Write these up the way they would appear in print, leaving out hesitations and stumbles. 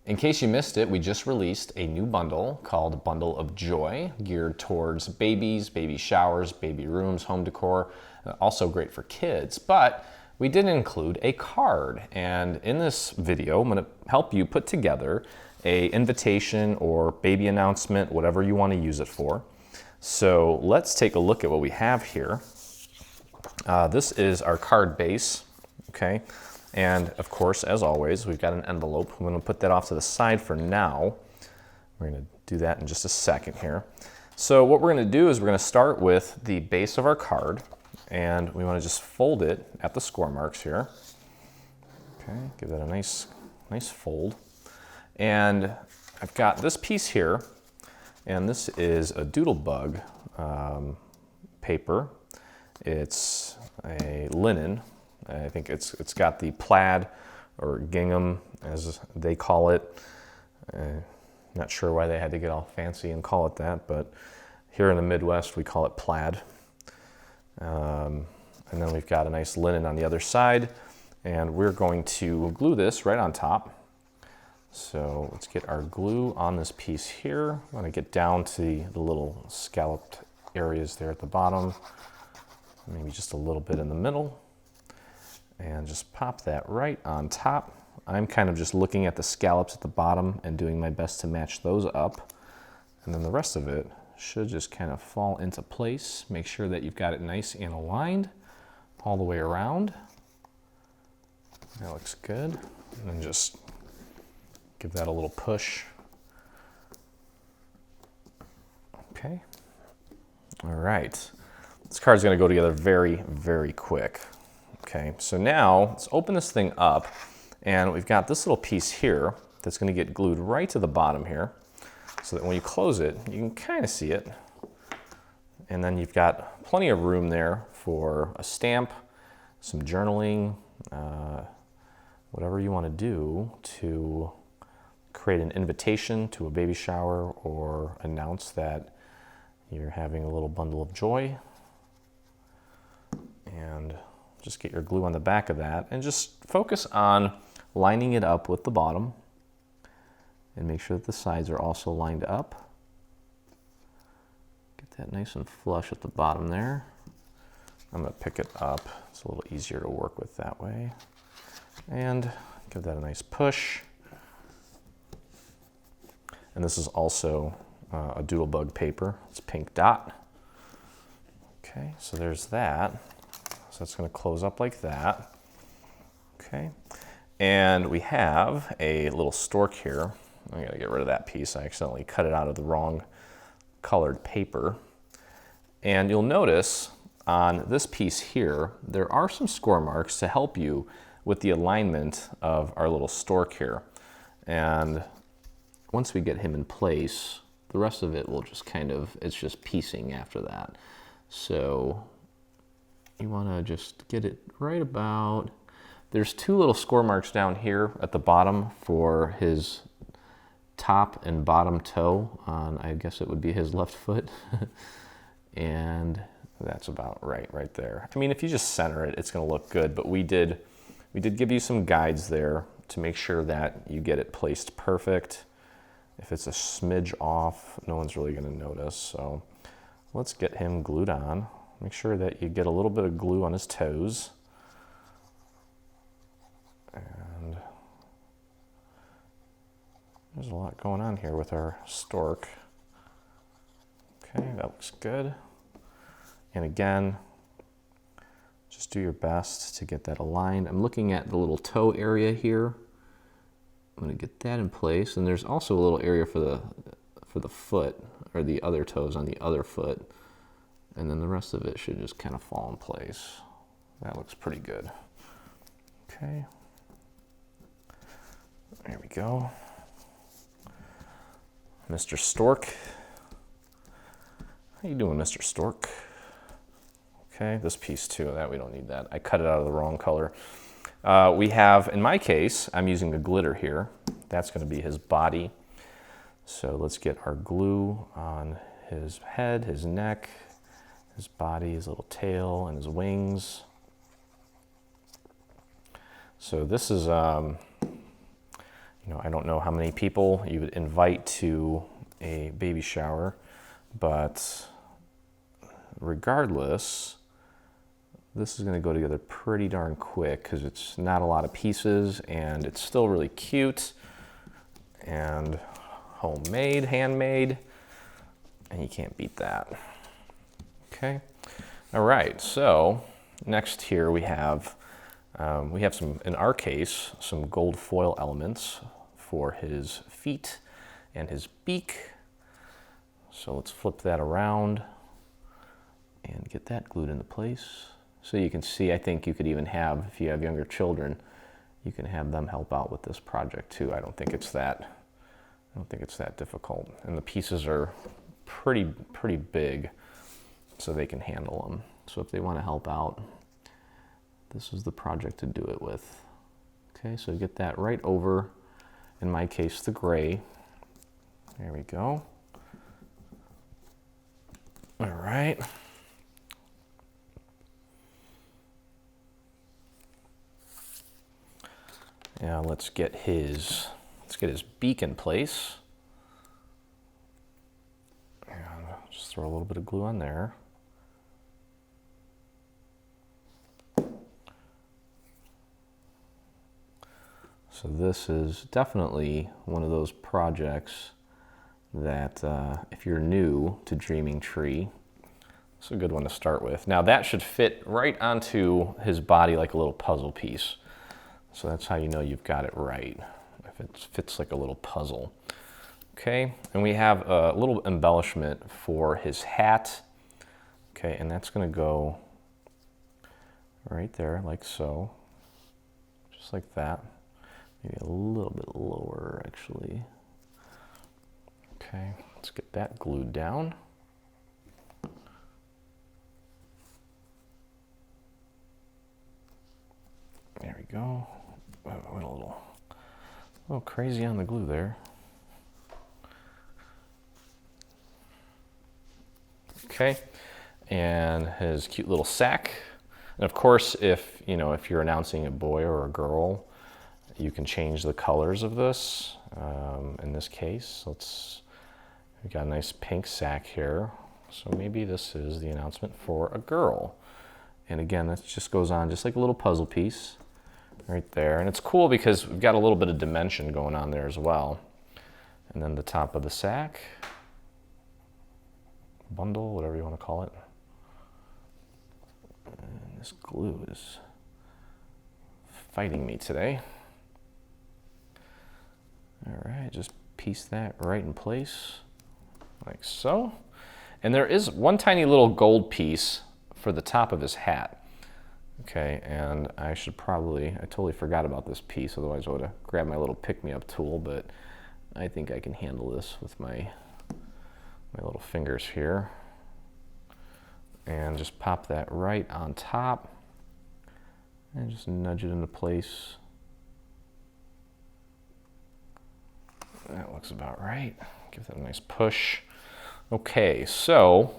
In case you missed it, we just released a new bundle called Bundle of Joy, geared towards babies, baby showers, baby rooms, home decor, also great for kids. But we did include a card, and in this video, I'm gonna help you put together a invitation or baby announcement, whatever you wanna use it for. So let's take a look at what we have here. This is our card base, okay? And of course, as always, we've got an envelope. I'm gonna put that off to the side for now. We're gonna do that in just a second here. So what we're gonna do is we're gonna start with the base of our card, and we wanna just fold it at the score marks here. Okay, give that a nice fold. And I've got this piece here, and this is a doodlebug paper. It's a linen. I think it's got the plaid or gingham, as they call it. Not sure why they had to get all fancy and call it that, but here in the Midwest we call it plaid. And then we've got a nice linen on the other side, and we're going to glue this right on top. So let's get our glue on this piece here. I'm going to get down to the little scalloped areas there at the bottom, maybe just a little bit in the middle, and just pop that right on top. I'm kind of just looking at the scallops at the bottom and doing my best to match those up. And then the rest of it should just kind of fall into place. Make sure that you've got it nice and aligned all the way around. That looks good. And then just give that a little push. Okay. All right. This card's gonna go together very, very quick. Okay, so now let's open this thing up, and we've got this little piece here that's gonna get glued right to the bottom here, so that when you close it, you can kind of see it. And then you've got plenty of room there for a stamp, some journaling, whatever you wanna do to create an invitation to a baby shower or announce that you're having a little bundle of joy. And just get your glue on the back of that and just focus on lining it up with the bottom and make sure that the sides are also lined up. Get that nice and flush at the bottom there. I'm gonna pick it up. It's a little easier to work with that way. And give that a nice push. And this is also a doodlebug paper. It's pink dot. Okay, so there's that. So it's going to close up like that. Okay, and we have a little stork here. I got to get rid of that piece. I accidentally cut it out of the wrong colored paper. And you'll notice on this piece here, there are some score marks to help you with the alignment of our little stork here. And once we get him in place, the rest of it will just kind of, it's just piecing after that. So you want to just get it right about, there's two little score marks down here at the bottom for his top and bottom toe on, I guess it would be his left foot. And that's about right there. I mean, if you just center it, it's going to look good, but we did give you some guides there to make sure that you get it placed perfect. If it's a smidge off, no one's really going to notice. So let's get him glued on. Make sure that you get a little bit of glue on his toes. And there's a lot going on here with our stork. Okay, that looks good. And again, just do your best to get that aligned. I'm looking at the little toe area here. I'm going to get that in place, and there's also a little area for the foot, or the other toes on the other foot, and then the rest of it should just kind of fall in place. That looks pretty good. Okay, there we go. Mr. Stork. How you doing, Mr. Stork? Okay, this piece too, that we don't need that. I cut it out of the wrong color. We have, in my case, I'm using the glitter here. That's going to be his body. So let's get our glue on his head, his neck, his body, his little tail, and his wings. So this is, You know, I don't know how many people you would invite to a baby shower, but regardless, this is going to go together pretty darn quick because it's not a lot of pieces and it's still really cute and homemade, handmade, and you can't beat that. Okay. All right. So next here we have some, in our case, some gold foil elements for his feet and his beak. So let's flip that around and get that glued into place. So you can see, I think you could even have, if you have younger children, you can have them help out with this project too. I don't think it's that difficult. And the pieces are pretty big, so they can handle them. So if they want to help out, this is the project to do it with. Okay, so get that right over, in my case, the gray. There we go. All right. Now let's get his beak in place. And just throw a little bit of glue on there. So this is definitely one of those projects that if you're new to Dreaming Tree, it's a good one to start with. Now that should fit right onto his body like a little puzzle piece. So that's how you know you've got it right, if it fits like a little puzzle. Okay, and we have a little embellishment for his hat. Okay, and that's gonna go right there like so, just like that. Maybe a little bit lower, actually. Okay, let's get that glued down. There we go. Oh, I went a little crazy on the glue there. Okay, and his cute little sack. And of course, if you're announcing a boy or a girl, you can change the colors of this. In this case, we've got a nice pink sack here. So maybe this is the announcement for a girl. And again, that just goes on just like a little puzzle piece right there. And it's cool because we've got a little bit of dimension going on there as well. And then the top of the sack, bundle, whatever you want to call it. And this glue is fighting me today. All right, just piece that right in place, like so. And there is one tiny little gold piece for the top of his hat. Okay, and I totally forgot about this piece, otherwise I would have grabbed my little pick-me-up tool, but I think I can handle this with my little fingers here. And just pop that right on top and just nudge it into place. That looks about right. Give that a nice push. Okay, so,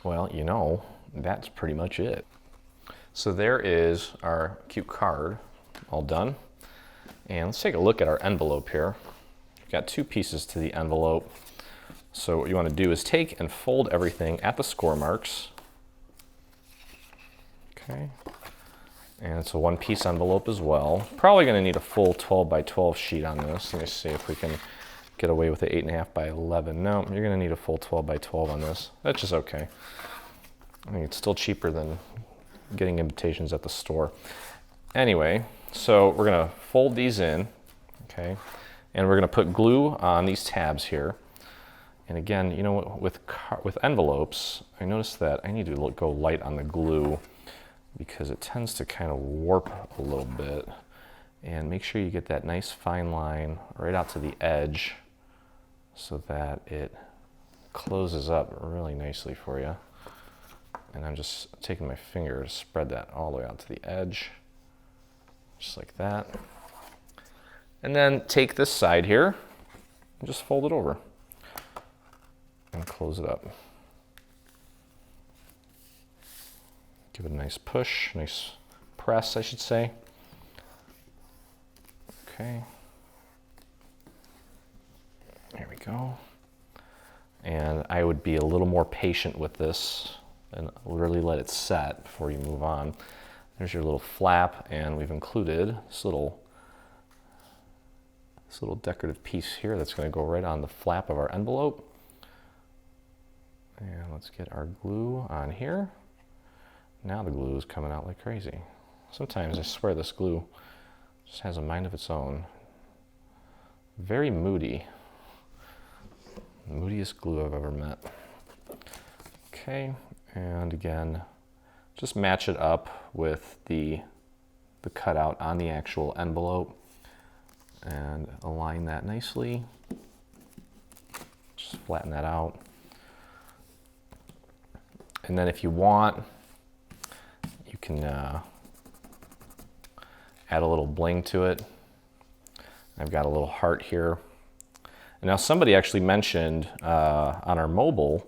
well, that's pretty much it. So there is our cute card, all done. And let's take a look at our envelope here. We've got two pieces to the envelope. So what you want to do is take and fold everything at the score marks. Okay. And it's a one-piece envelope as well. Probably going to need a full 12 by 12 sheet on this. Let me see if we can get away with an 8.5 by 11. No, you're going to need a full 12 by 12 on this. That's just okay. I mean, it's still cheaper than getting invitations at the store. Anyway, so we're going to fold these in, okay? And we're going to put glue on these tabs here. And again, with envelopes, I noticed that I need to go light on the glue because it tends to kind of warp a little bit. And make sure you get that nice fine line right out to the edge so that it closes up really nicely for you. And I'm just taking my finger to spread that all the way out to the edge, just like that. And then take this side here and just fold it over and close it up. Give it a nice push, nice press, I should say. Okay. go. And I would be a little more patient with this and really let it set before you move on. There's your little flap, and we've included this little decorative piece here that's going to go right on the flap of our envelope. And let's get our glue on here. Now the glue is coming out like crazy. Sometimes I swear this glue just has a mind of its own. Very moody. Moodiest glue I've ever met. Okay, and again, just match it up with the cutout on the actual envelope and align that nicely. Just flatten that out. And then if you want, you can add a little bling to it. I've got a little heart here. And now somebody actually mentioned on our mobile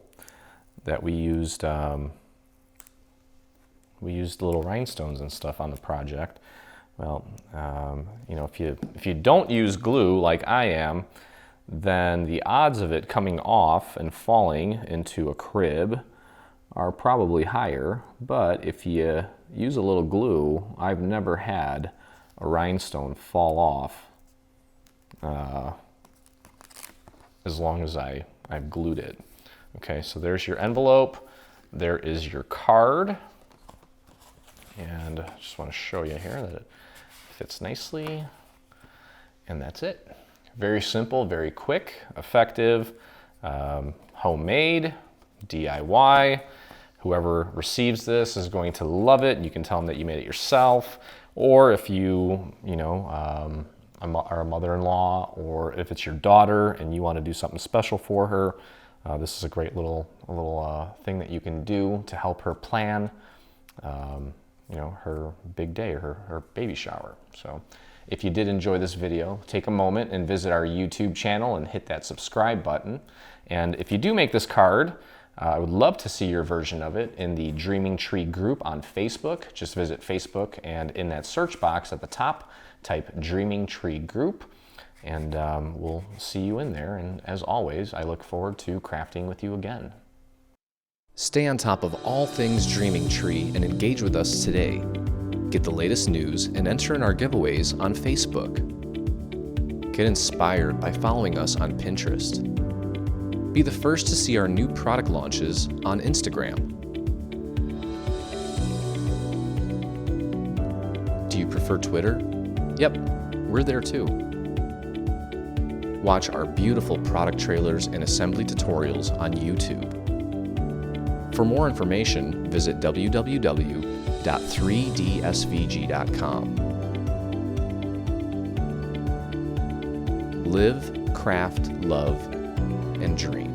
that we used little rhinestones and stuff on the project. Well, you know, if you don't use glue like I am, then the odds of it coming off and falling into a crib are probably higher. But if you use a little glue, I've never had a rhinestone fall off as long as I've glued it. Okay, so there's your envelope. There is your card. And I just want to show you here that it fits nicely. And that's it. Very simple, very quick, effective, homemade, DIY. Whoever receives this is going to love it. You can tell them that you made it yourself. Or if you know, are a mother-in-law, or if it's your daughter and you want to do something special for her, this is a great little thing that you can do to help her plan, you know, her big day, or her baby shower. So if you did enjoy this video, take a moment and visit our YouTube channel and hit that subscribe button. And if you do make this card, I would love to see your version of it in the Dreaming Tree group on Facebook. Just visit Facebook, and in that search box at the top, type Dreaming Tree group, and we'll see you in there. And as always, I look forward to crafting with you again. Stay on top of all things Dreaming Tree and engage with us today. Get the latest news and enter in our giveaways on Facebook. Get inspired by following us on Pinterest. Be the first to see our new product launches on Instagram. Do you prefer Twitter? Yep, we're there too. Watch our beautiful product trailers and assembly tutorials on YouTube. For more information, visit www.3dsvg.com. Live, craft, love, and dream.